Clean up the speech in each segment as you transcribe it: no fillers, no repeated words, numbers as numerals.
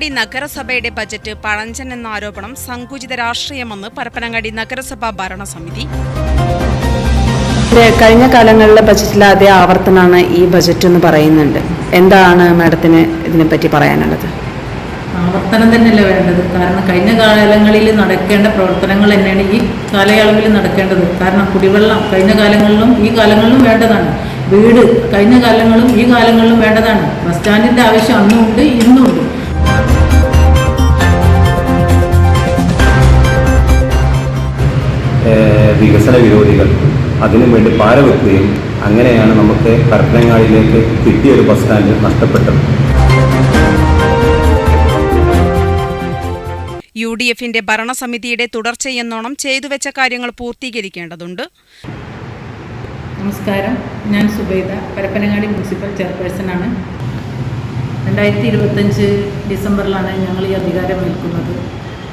പരപ്പനങ്ങാടി നഗരസഭയുടെ ബജറ്റ് പഴഞ്ചൻ എന്ന ആരോപണം സങ്കുചിത രാഷ്ട്രീയമെന്ന് പരപ്പനങ്ങാടി നഗരസഭാ ഭരണസമിതി. കഴിഞ്ഞ കാലങ്ങളിലെ ബജറ്റിലെ അതേ ആവർത്തനമാണ് ഈ ബജറ്റ് എന്ന് പറയുന്നുണ്ട്. എന്താണ് മാഡത്തിന് ഇതിനെപ്പറ്റി പറയാനുള്ളത്? ആവർത്തനം തന്നെയല്ലേ വേണ്ടത്. കാരണം കഴിഞ്ഞ കാലങ്ങളിൽ നടക്കേണ്ട പ്രവർത്തനങ്ങൾ തന്നെയാണ് ഈ കാലയളവിൽ നടക്കേണ്ടത്. കാരണം കുടിവെള്ളം കഴിഞ്ഞ കാലങ്ങളിലും ഈ കാലങ്ങളിലും വേണ്ടതാണ്. വീട് കഴിഞ്ഞ കാലങ്ങളിലും ഈ കാലങ്ങളിലും വേണ്ടതാണ്. ബസ് സ്റ്റാൻഡിൻ്റെ ആവശ്യം അന്നും ഉണ്ട്, ഇന്നും ഉണ്ട്. വികസന വിരോധികൾ അതിനുവേണ്ടി പാരവെക്കുകയും അങ്ങനെയാണ് നമുക്ക് പരപ്പനങ്ങാടിയിലേക്ക് കിട്ടിയൊരു ബസ് സ്റ്റാൻഡ് നഷ്ടപ്പെട്ടത്. UDFന്റെ ഭരണസമിതിയുടെ തുടർച്ചയെന്നോണം ചെയ്തുവെച്ച കാര്യങ്ങൾ പൂർത്തീകരിക്കേണ്ടതുണ്ട്. നമസ്കാരം, ഞാൻ സുബൈദ, പരപ്പനങ്ങാടി മുനിസിപ്പൽ ചെയർപേഴ്സണാണ്. 2025 ഡിസംബറിലാണ് ഞങ്ങൾ ഈ അധികാരം ഏൽക്കുന്നത്.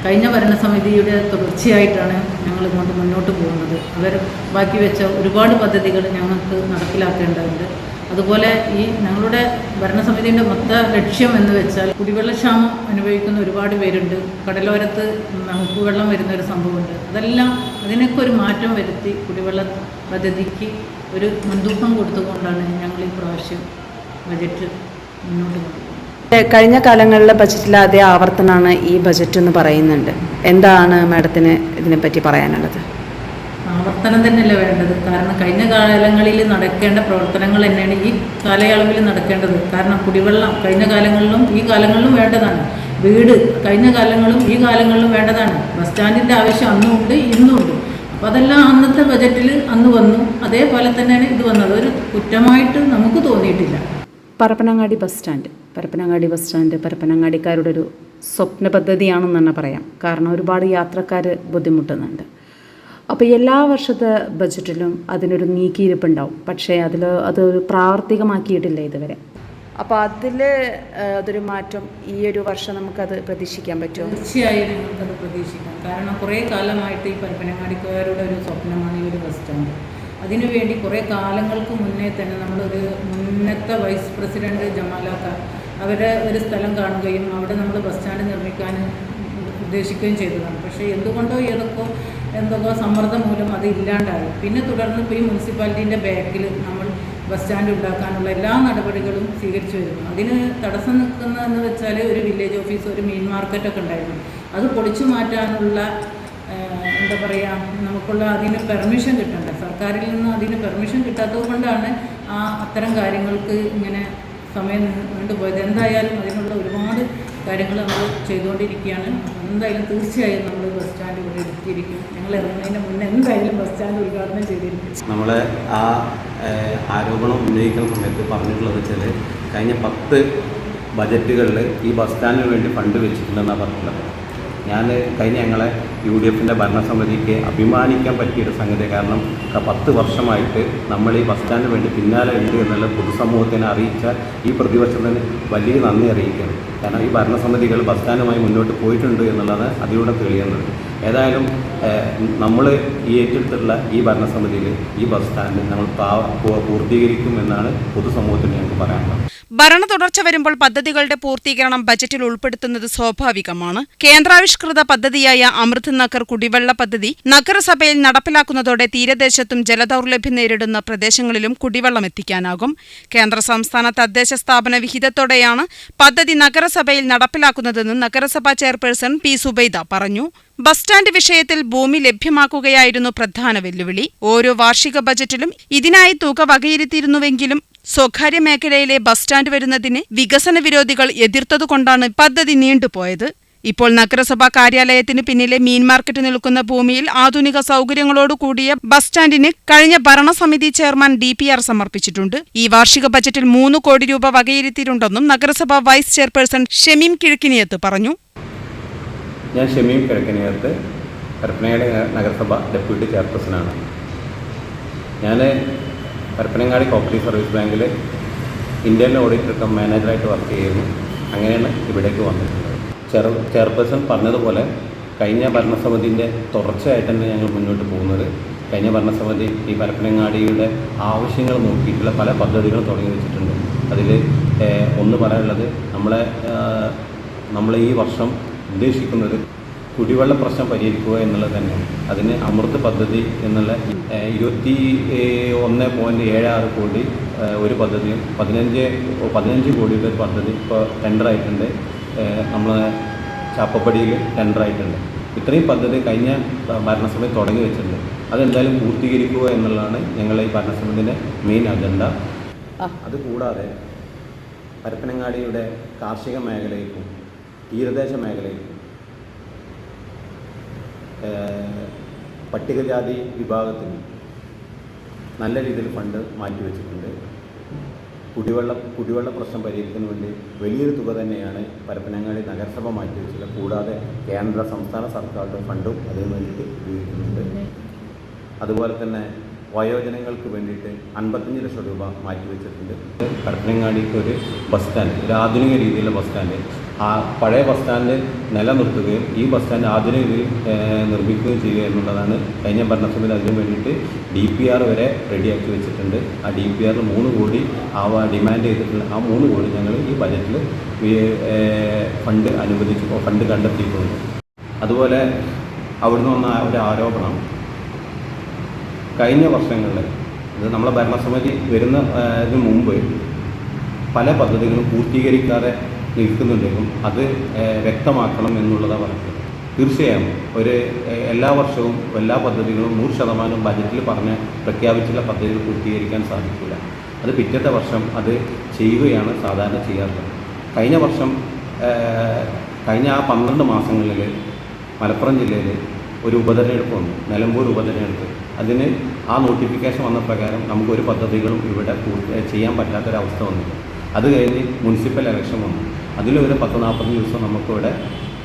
കഴിഞ്ഞ ഭരണസമിതിയുടെ തുടർച്ചയായിട്ടാണ് ഞങ്ങൾ ഇങ്ങോട്ട് മുന്നോട്ട് പോകുന്നത്. അവർ ബാക്കി വെച്ച ഒരുപാട് പദ്ധതികൾ ഞങ്ങൾക്ക് നടപ്പിലാക്കേണ്ടതുണ്ട്. അതുപോലെ ഈ ഞങ്ങളുടെ ഭരണസമിതിയുടെ മൊത്ത ലക്ഷ്യം എന്ന് വെച്ചാൽ കുടിവെള്ളക്ഷാമം അനുഭവിക്കുന്ന ഒരുപാട് പേരുണ്ട്. കടലോരത്ത് ഉപ്പുവെള്ളം വരുന്ന ഒരു സംഭവമുണ്ട്. അതെല്ലാം അതിനൊക്കെ ഒരു മാറ്റം വരുത്തി കുടിവെള്ള പദ്ധതിക്ക് ഒരു മുൻതൂക്കം കൊടുത്തുകൊണ്ടാണ് ഞങ്ങൾ ഈ പ്രാവശ്യം ബജറ്റ് മുന്നോട്ട് കൊണ്ടുപോകുന്നത്. കഴിഞ്ഞ കാലങ്ങളിലെ ബജറ്റിലെ അതേ ആവർത്തനമാണ് ഈ ബജറ്റ് എന്ന് പറയുന്നുണ്ട്. എന്താണ് മാഡത്തിന് ഇതിനെപ്പറ്റി പറയാനുള്ളത്? ആവർത്തനം തന്നെയല്ലേ വേണ്ടത്. കാരണം കഴിഞ്ഞ കാലങ്ങളിൽ നടക്കേണ്ട പ്രവർത്തനങ്ങൾ തന്നെയാണ് ഈ കാലയളവിൽ നടക്കേണ്ടത്. കാരണം കുടിവെള്ളം കഴിഞ്ഞ കാലങ്ങളിലും ഈ കാലങ്ങളിലും വേണ്ടതാണ്. വീട് കഴിഞ്ഞ കാലങ്ങളിലും ഈ കാലങ്ങളിലും വേണ്ടതാണ്. ബസ് സ്റ്റാൻഡിൻ്റെ ആവശ്യം അന്നും ഉണ്ട്, ഇന്നും ഉണ്ട്. അപ്പോൾ അതെല്ലാം അന്നത്തെ ബജറ്റിൽ അന്ന് വന്നു. അതേപോലെ തന്നെയാണ് ഇത് വന്നത്. ഒരു കുറ്റമായിട്ട് നമുക്ക് തോന്നിയിട്ടില്ല. പരപ്പനങ്ങാടി ബസ് സ്റ്റാൻഡ് പരപ്പനങ്ങാടിക്കാരുടെ ഒരു സ്വപ്ന പദ്ധതിയാണെന്ന് തന്നെ പറയാം. കാരണം ഒരുപാട് യാത്രക്കാർ ബുദ്ധിമുട്ടുന്നുണ്ട്. അപ്പോൾ എല്ലാ വർഷത്തെ ബജറ്റിലും അതിനൊരു നീക്കിയിരിപ്പുണ്ടാവും. പക്ഷേ അതൊരു പ്രാവർത്തികമാക്കിയിട്ടില്ല ഇതുവരെ. അപ്പോൾ അതൊരു മാറ്റം ഈ ഒരു വർഷം നമുക്കത് പ്രതീക്ഷിക്കാൻ പറ്റുമോ? തീർച്ചയായും നമുക്കത് പ്രതീക്ഷിക്കാം. കാരണം കുറേ കാലമായിട്ട് ഈ പരപ്പനങ്ങാടിക്കാരുടെ ഒരു സ്വപ്നമാണ് ഈ ഒരു ബസ് സ്റ്റാൻഡ്. അതിനുവേണ്ടി കുറേ കാലങ്ങൾക്ക് മുന്നേ തന്നെ നമ്മളൊരു മുന്നത്തെ വൈസ് പ്രസിഡൻറ്റ് ജമാലാക്ക അവരെ ഒരു സ്ഥലം കാണുകയും അവിടെ നമ്മൾ ബസ് സ്റ്റാൻഡ് നിർമ്മിക്കാൻ ഉദ്ദേശിക്കുകയും ചെയ്തതാണ്. പക്ഷേ എന്തൊക്കെ സമ്മർദ്ദം മൂലം അത് ഇല്ലാണ്ടായി. പിന്നെ തുടർന്ന് ഇപ്പോൾ ഈ മുനിസിപ്പാലിറ്റീൻ്റെ ബാക്കിൽ നമ്മൾ ബസ് സ്റ്റാൻഡ് ഉണ്ടാക്കാനുള്ള എല്ലാ നടപടികളും സ്വീകരിച്ചു വരുന്നു. അതിന് തടസ്സം നിൽക്കുന്നതെന്ന് വെച്ചാൽ ഒരു വില്ലേജ് ഓഫീസ്, ഒരു മീൻ മാർക്കറ്റൊക്കെ ഉണ്ടായിരുന്നു. അത് പൊളിച്ചു മാറ്റാനുള്ള നമുക്കുള്ള അതിന് പെർമിഷൻ കിട്ടണ്ട. സർക്കാരിൽ നിന്ന് അതിന് പെർമിഷൻ കിട്ടാത്തത് കൊണ്ടാണ് അത്തരം കാര്യങ്ങൾക്ക് ഇങ്ങനെ സമയം നീണ്ടുപോയത്. എന്തായാലും അതിനുള്ള ഒരുപാട് കാര്യങ്ങൾ നമ്മൾ ചെയ്തുകൊണ്ടിരിക്കുകയാണ്. എന്തായാലും തീർച്ചയായും നമ്മൾ ബസ് സ്റ്റാൻഡ് ഇവിടെ എത്തിയിരിക്കും. ഞങ്ങൾ ഇറങ്ങുന്നതിന് മുന്നേ എന്തായാലും ബസ് സ്റ്റാൻഡ് ഉദ്ഘാടനം ചെയ്തിരിക്കും. നമ്മളെ ആ ആരോപണം ഉന്നയിക്കുന്ന സമയത്ത് പറഞ്ഞിട്ടുള്ളത് വെച്ചാൽ കഴിഞ്ഞ 10 ബജറ്റുകളിൽ ഈ ബസ് സ്റ്റാൻഡിന് വേണ്ടി ഫണ്ട് വെച്ചിട്ടുണ്ടെന്നാണ് പറഞ്ഞിട്ടുള്ളത്. ഞങ്ങളെ UDFൻ്റെ ഭരണസമിതിക്ക് അഭിമാനിക്കാൻ പറ്റിയൊരു സംഗതി. കാരണം 10 വർഷമായിട്ട് നമ്മൾ ഈ ബസ് സ്റ്റാൻഡിന് വേണ്ടി പിന്നാലെ ഉണ്ട് എന്നുള്ള പൊതുസമൂഹത്തിനെ അറിയിച്ച ഈ പ്രതിപക്ഷത്തിന് വലിയ നന്ദി അറിയിക്കുകയാണ്. കാരണം ഈ ഭരണസമിതികൾ ബസ് സ്റ്റാൻഡുമായി മുന്നോട്ട് പോയിട്ടുണ്ട് എന്നുള്ളതാണ് അതിലൂടെ തെളിയുന്നത്. ഏതായാലും നമ്മൾ ഈ ഏറ്റെടുത്തിട്ടുള്ള ഈ ഭരണസമിതിയിൽ ഈ ബസ് സ്റ്റാൻഡ് നമ്മൾ പൂർത്തീകരിക്കുമെന്നാണ് പൊതുസമൂഹത്തിന് ഞങ്ങൾക്ക് പറയാനുള്ളത്. ഭരണ തുടർച്ച വരുമ്പോൾ പദ്ധതികളുടെ പൂർത്തീകരണം ബജറ്റിൽ ഉൾപ്പെടുത്തുന്നത് സ്വാഭാവികമാണ്. കേന്ദ്രാവിഷ്കൃത പദ്ധതിയായ അമൃത് നഗർ കുടിവെള്ള പദ്ധതി നഗരസഭയിൽ നടപ്പിലാക്കുന്നതോടെ തീരദേശത്തും ജലദൗർലഭ്യം നേരിടുന്ന പ്രദേശങ്ങളിലും കുടിവെള്ളം എത്തിക്കാനാകും. കേന്ദ്ര സംസ്ഥാന തദ്ദേശ സ്ഥാപന വിഹിതത്തോടെയാണ് പദ്ധതി നഗരസഭയിൽ നടപ്പിലാക്കുന്നതെന്ന് നഗരസഭാ ചെയർപേഴ്സൺ P. സുബൈദ പറഞ്ഞു. ബസ് സ്റ്റാൻഡ് വിഷയത്തിൽ ഭൂമി ലഭ്യമാക്കുകയായിരുന്നു പ്രധാന വെല്ലുവിളി. ഓരോ വാർഷിക ബജറ്റിലും ഇതിനായി തുക വകയിരുത്തിയിരുന്നുവെങ്കിലും സ്വകാര്യ മേഖലയിലെ ബസ് സ്റ്റാൻഡ് വരുന്നതിന് വികസന വിരോധികൾ എതിർത്തതുകൊണ്ടാണ് പദ്ധതി നീണ്ടുപോയത്. ഇപ്പോൾ നഗരസഭാ കാര്യാലയത്തിന് പിന്നിലെ മീൻ മാർക്കറ്റ് നിൽക്കുന്ന ഭൂമിയിൽ ആധുനിക സൗകര്യങ്ങളോടുകൂടിയ ബസ് സ്റ്റാൻഡിന് കഴിഞ്ഞ ഭരണസമിതി ചെയർമാൻ DPR സമർപ്പിച്ചിട്ടുണ്ട്. ഈ വാർഷിക ബജറ്റിൽ 3 കോടി രൂപ വകയിരുത്തിയിട്ടുണ്ടെന്നും നഗരസഭാ വൈസ് ചെയർപേഴ്സൺ ഷമീം കിഴക്കിനിയത്ത് പറഞ്ഞു. ഞാൻ ഷമീം കിഴക്കിനിയത്ത്, പരപ്പനങ്ങാടി നഗരസഭ ഡെപ്യൂട്ടി ചെയർപേഴ്സണാണ്. ഞാൻ പരപ്പനങ്ങാടി കോപ്പറേറ്റീവ് സർവീസ് ബാങ്കിൽ ഇന്ത്യൻ ഓഡിറ്റർ കം മാനേജറായിട്ട് വർക്ക് ചെയ്യുന്നു. അങ്ങനെയാണ് ഇവിടേക്ക് വന്നിട്ടുള്ളത്. ചെയർപേഴ്സൺ പറഞ്ഞതുപോലെ കഴിഞ്ഞ ഭരണസമിതിൻ്റെ തുടർച്ചയായിട്ട് തന്നെ ഞങ്ങൾ മുന്നോട്ട് പോകുന്നത്. കഴിഞ്ഞ ഭരണസമിതി ഈ പരപ്പനങ്ങാടിയുടെ ആവശ്യങ്ങൾ നോക്കിയിട്ടുള്ള പല പദ്ധതികളും തുടങ്ങി വെച്ചിട്ടുണ്ട്. അതിൽ ഒന്ന് പറയാനുള്ളത്, നമ്മളെ നമ്മൾ ഈ വർഷം ഉദ്ദേശിക്കുന്നത് കുടിവെള്ള പ്രശ്നം പരിഹരിക്കുക എന്നുള്ളത് തന്നെയാണ്. അതിന് അമൃത് പദ്ധതി എന്നുള്ള 21.76 കോടി ഒരു പദ്ധതിയും 15 കോടിയുടെ ഒരു പദ്ധതി ഇപ്പോൾ ടെൻഡറായിട്ടുണ്ട്. നമ്മൾ ചാപ്പപ്പടിയിൽ ടെൻഡറായിട്ടുണ്ട്. ഇത്രയും പദ്ധതി കഴിഞ്ഞ ഭരണസമിതി തുടങ്ങി വെച്ചിട്ടുണ്ട്. അതെന്തായാലും പൂർത്തീകരിക്കുക എന്നുള്ളതാണ് ഞങ്ങളുടെ ഈ ഭരണസമിതിൻ്റെ മെയിൻ അജണ്ട. അതുകൂടാതെ പരപ്പനങ്ങാടിയുടെ കാർഷിക മേഖലയ്ക്കും തീരദേശ മേഖലയ്ക്കും പട്ടികജാതി വിഭാഗത്തിന് നല്ല രീതിയിൽ ഫണ്ട് മാറ്റിവെച്ചിട്ടുണ്ട്. കുടിവെള്ള പ്രശ്നം പരിഹരിക്കുന്നതിന് വേണ്ടി വലിയൊരു തുക തന്നെയാണ് പരപ്പനങ്ങാടി നഗരസഭ മാറ്റിവെച്ചത്. കൂടാതെ കേന്ദ്ര സംസ്ഥാന സർക്കാരുടെ ഫണ്ടും അതിനു വേണ്ടിയിട്ട് ഉപയോഗിക്കുന്നുണ്ട്. അതുപോലെ തന്നെ വയോജനങ്ങൾക്ക് വേണ്ടിയിട്ട് 55 ലക്ഷം രൂപ മാറ്റിവെച്ചിട്ടുണ്ട്. പരപ്പനങ്ങാടിക്ക് ഒരു ബസ് സ്റ്റാൻഡ്, ഒരു ആധുനിക രീതിയിലുള്ള ബസ് സ്റ്റാൻഡ്, ആ പഴയ ബസ് സ്റ്റാൻഡ് നിലനിർത്തുകയും ഈ ബസ് സ്റ്റാൻഡ് ആധുനിക രീതിയിൽ നിർമ്മിക്കുകയും ചെയ്യുക എന്നുള്ളതാണ് കഴിഞ്ഞ ഭരണസമിതി. അതിനു വേണ്ടിയിട്ട് DPR വരെ റെഡിയാക്കി വെച്ചിട്ടുണ്ട്. ആ DPR 3 കോടി ഡിമാൻഡ് ചെയ്തിട്ടുള്ള ആ 3 കോടി ഞങ്ങൾ ഈ ബജറ്റിൽ ഫണ്ട് കണ്ടെത്തിയിട്ടുണ്ട്. അതുപോലെ അവിടുന്ന് വന്ന ഒരു ആരോപണം, കഴിഞ്ഞ വർഷങ്ങളിൽ ഇത് നമ്മളെ ഭരണസമിതി വരുന്നതിന് മുമ്പ് പല പദ്ധതികളും പൂർത്തീകരിക്കാതെ നിൽക്കുന്നുണ്ടെങ്കിലും അത് വ്യക്തമാക്കണം എന്നുള്ളതാണ് പറഞ്ഞത്. തീർച്ചയായും എല്ലാ വർഷവും എല്ലാ പദ്ധതികളും 100% ബജറ്റിൽ പ്രഖ്യാപിച്ചുള്ള പദ്ധതികൾ പൂർത്തീകരിക്കാൻ സാധിക്കില്ല. അത് പിറ്റത്തെ വർഷം അത് ചെയ്യുകയാണ് സാധാരണ ചെയ്യാറുള്ളത്. കഴിഞ്ഞ ആ 12 മാസങ്ങളിൽ മലപ്പുറം ജില്ലയിൽ ഒരു ഉപതെരഞ്ഞെടുപ്പ് വന്നു, നിലമ്പൂർ ഉപതെരഞ്ഞെടുപ്പ്. അതിന് ആ നോട്ടിഫിക്കേഷൻ വന്ന പ്രകാരം നമുക്കൊരു പദ്ധതികളും ഇവിടെ ചെയ്യാൻ പറ്റാത്തൊരവസ്ഥ വന്നു. അത് കഴിഞ്ഞ് മുനിസിപ്പൽ ഇലക്ഷൻ വന്നു. അതിലൊരു 10-40 ദിവസം നമുക്കിവിടെ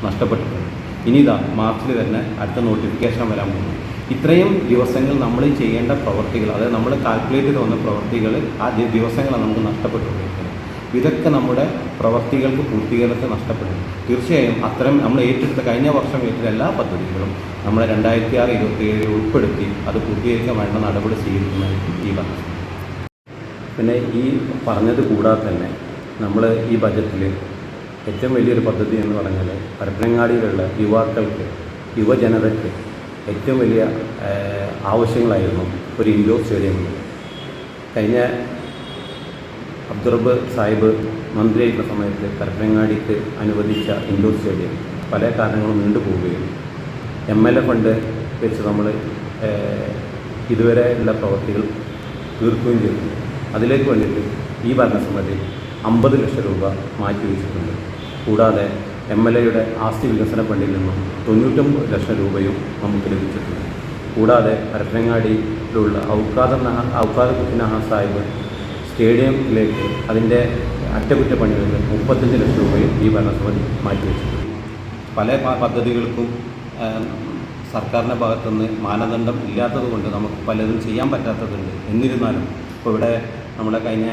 നഷ്ടപ്പെട്ടിട്ടുണ്ട്. ഇനി മാർച്ചിൽ തന്നെ അടുത്ത നോട്ടിഫിക്കേഷൻ വരാൻ പോകുന്നു. ഇത്രയും ദിവസങ്ങൾ നമ്മൾ ചെയ്യേണ്ട പ്രവൃത്തികൾ, അതായത് നമ്മൾ കാൽക്കുലേറ്റ് ചെയ്ത് വന്ന പ്രവൃത്തികൾ ആ ദിവസങ്ങളാണ് നമുക്ക് നഷ്ടപ്പെട്ടുകൊണ്ടിരിക്കുന്നത്. ഇതൊക്കെ നമ്മുടെ പ്രവൃത്തികൾക്ക് പൂർത്തീകരണത്തെ നഷ്ടപ്പെടും. തീർച്ചയായും അത്തരം നമ്മൾ കഴിഞ്ഞ വർഷം ഏറ്റെടുത്ത എല്ലാ പദ്ധതികളും നമ്മൾ 2026-27 ഉൾപ്പെടുത്തി അത് പൂർത്തീകരിക്കാൻ വേണ്ട നടപടി സ്വീകരിക്കുന്നതായിരിക്കും ഈ ബജറ്റ്. പിന്നെ ഈ പറഞ്ഞത് കൂടാതെ തന്നെ നമ്മൾ ഈ ബജറ്റിൽ ഏറ്റവും വലിയൊരു പദ്ധതി എന്ന് പറഞ്ഞാൽ പരപ്പനങ്ങാടിയിലുള്ള യുവജനതയ്ക്ക് ഏറ്റവും വലിയ ആവശ്യങ്ങളായിരുന്നു ഒരു ഇൻഡോർ സ്റ്റേഡിയം. കഴിഞ്ഞ അബ്ദുറബ്ബ് സാഹിബ് മന്ത്രിയായിരുന്ന സമയത്ത് പരപ്പനങ്ങാടിക്ക് അനുവദിച്ച ഇൻഡോർ സ്റ്റേഡിയം പല കാരണങ്ങളും നീണ്ടുപോവുകയും MLA ഫണ്ട് വെച്ച് നമ്മൾ ഇതുവരെയുള്ള പ്രവൃത്തികൾ തീർക്കുകയും ചെയ്തു. അതിലേക്ക് വേണ്ടിയിട്ട് ഈ ഭരണസമിതി 50 ലക്ഷം രൂപ മാറ്റിവെച്ചിട്ടുണ്ട്. കൂടാതെ MLAയുടെ ആസ്തി വികസന ഫണ്ടിൽ നിന്നും 99 ലക്ഷം രൂപയും നമുക്ക് ലഭിച്ചിട്ടുണ്ട്. കൂടാതെ പരപ്പനങ്ങാടിയിലുള്ള ഔക്കാദ് കുട്ടിനഹ സാഹിബ് സ്റ്റേഡിയത്തിലേക്ക് അതിൻ്റെ അറ്റകുറ്റപ്പണികൾക്ക് 35 ലക്ഷം രൂപയും ഈ ഭരണസമിതി മാറ്റിവെച്ചിട്ടുണ്ട്. പല പദ്ധതികൾക്കും സർക്കാരിൻ്റെ ഭാഗത്തുനിന്ന് മാനദണ്ഡം ഇല്ലാത്തത് കൊണ്ട് നമുക്ക് പലതും ചെയ്യാൻ പറ്റാത്തതുണ്ട്. എന്നിരുന്നാലും ഇപ്പോൾ ഇവിടെ നമ്മുടെ കഴിഞ്ഞ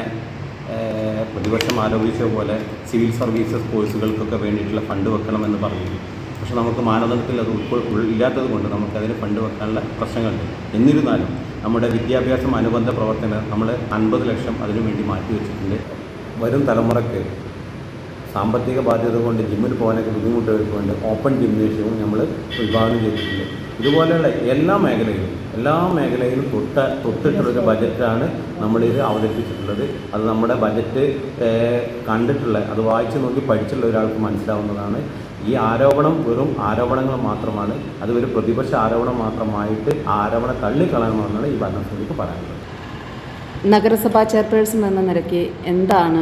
പ്രതിപക്ഷം ആരോപിച്ച പോലെ സിവിൽ സർവീസസ് കോഴ്സുകൾക്കൊക്കെ വേണ്ടിയിട്ടുള്ള ഫണ്ട് വെക്കണമെന്ന് പറഞ്ഞു. പക്ഷെ നമുക്ക് മാനദണ്ഡത്തിൽ അത് ഇല്ലാത്തത് കൊണ്ട് നമുക്കതിന് ഫണ്ട് വെക്കാനുള്ള പ്രശ്നങ്ങളുണ്ട്. എന്നിരുന്നാലും നമ്മുടെ വിദ്യാഭ്യാസം അനുബന്ധ പ്രവർത്തനം നമ്മൾ 50 ലക്ഷം അതിനു വേണ്ടി മാറ്റിവെച്ചിട്ടുണ്ട്. വരും തലമുറയ്ക്ക് സാമ്പത്തിക ബാധ്യത കൊണ്ട് ജിമ്മിൽ പോകാനൊക്കെ ബുദ്ധിമുട്ടുകൾക്ക് വേണ്ടി ഓപ്പൺ ജിംനേഷ്യവും നമ്മൾ വിഭാവനം ചെയ്തിട്ടുണ്ട്. ഇതുപോലെയുള്ള എല്ലാ മേഖലയിലും തൊട്ടിട്ടുള്ളൊരു ബജറ്റാണ് നമ്മളിത് അവതരിപ്പിച്ചിട്ടുള്ളത്. അത് നമ്മുടെ ബജറ്റ് കണ്ടിട്ടുള്ള, അത് വായിച്ച് നോക്കി പഠിച്ചുള്ള ഒരാൾക്ക് മനസ്സിലാവുന്നതാണ്. ഈ ആരോപണം വെറും ആരോപണങ്ങൾ മാത്രമാണ്. അത് ഒരു പ്രതിപക്ഷ ആരോപണം മാത്രമായിട്ട് ആരോപണം തള്ളിക്കളയണമെന്നാണ് ഈ ഭരണസമിതിക്ക് പറയാനുള്ളത്. നഗരസഭാ ചെയർപേഴ്സൺ എന്ന നിലയ്ക്ക് എന്താണ്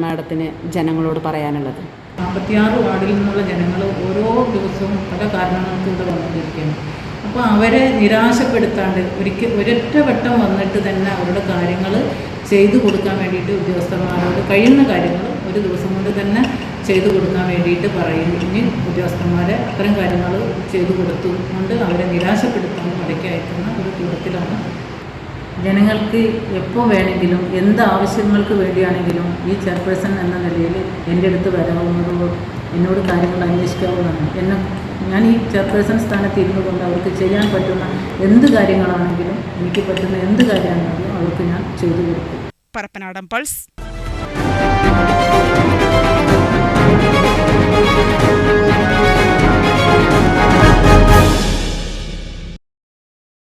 മാഡത്തിന് ജനങ്ങളോട് പറയാനുള്ളത്? 56 വാർഡിൽ നിന്നുള്ള ജനങ്ങൾ ഓരോ ദിവസവും പല കാരണങ്ങൾക്ക് ഇവിടെ വന്നുകൊണ്ടിരിക്കുകയാണ്. അപ്പോൾ അവരെ നിരാശപ്പെടുത്താണ്ട് ഒരൊറ്റ വട്ടം വന്നിട്ട് തന്നെ അവരുടെ കാര്യങ്ങൾ ചെയ്തു കൊടുക്കാൻ വേണ്ടിയിട്ട് ഉദ്യോഗസ്ഥന്മാരോട് കഴിയുന്ന കാര്യങ്ങൾ ഒരു ദിവസം കൊണ്ട് തന്നെ ചെയ്തു കൊടുക്കാൻ വേണ്ടിയിട്ട് ഇനി ഉദ്യോഗസ്ഥന്മാരെ അത്തരം കാര്യങ്ങൾ ചെയ്തു കൊടുത്തുകൊണ്ട് അവരെ നിരാശപ്പെടുത്താൻ മടക്കി അയക്കുന്ന ഒരു കൂട്ടത്തിലാണ്. ജനങ്ങൾക്ക് എപ്പോൾ വേണമെങ്കിലും എന്ത് ആവശ്യങ്ങൾക്ക് വേണ്ടിയാണെങ്കിലും ഈ ചെയർപേഴ്സൺ എന്ന നിലയിൽ എൻ്റെ അടുത്ത് വരാവുന്നതോ എന്നോട് കാര്യങ്ങൾ അന്വേഷിക്കാവുന്നതാണ്. ഞാൻ ഈ ചെയർപേഴ്സൺ സ്ഥാനത്ത് ഇരുന്നു കൊണ്ട് അവർക്ക് ചെയ്യാൻ പറ്റുന്ന എന്ത് കാര്യങ്ങളാണെങ്കിലും, എനിക്ക് പറ്റുന്ന എന്ത് കാര്യമാണെങ്കിലും അവർക്ക് ഞാൻ ചെയ്തു കൊടുക്കും. പരപ്പനാടൻ പൾസ്.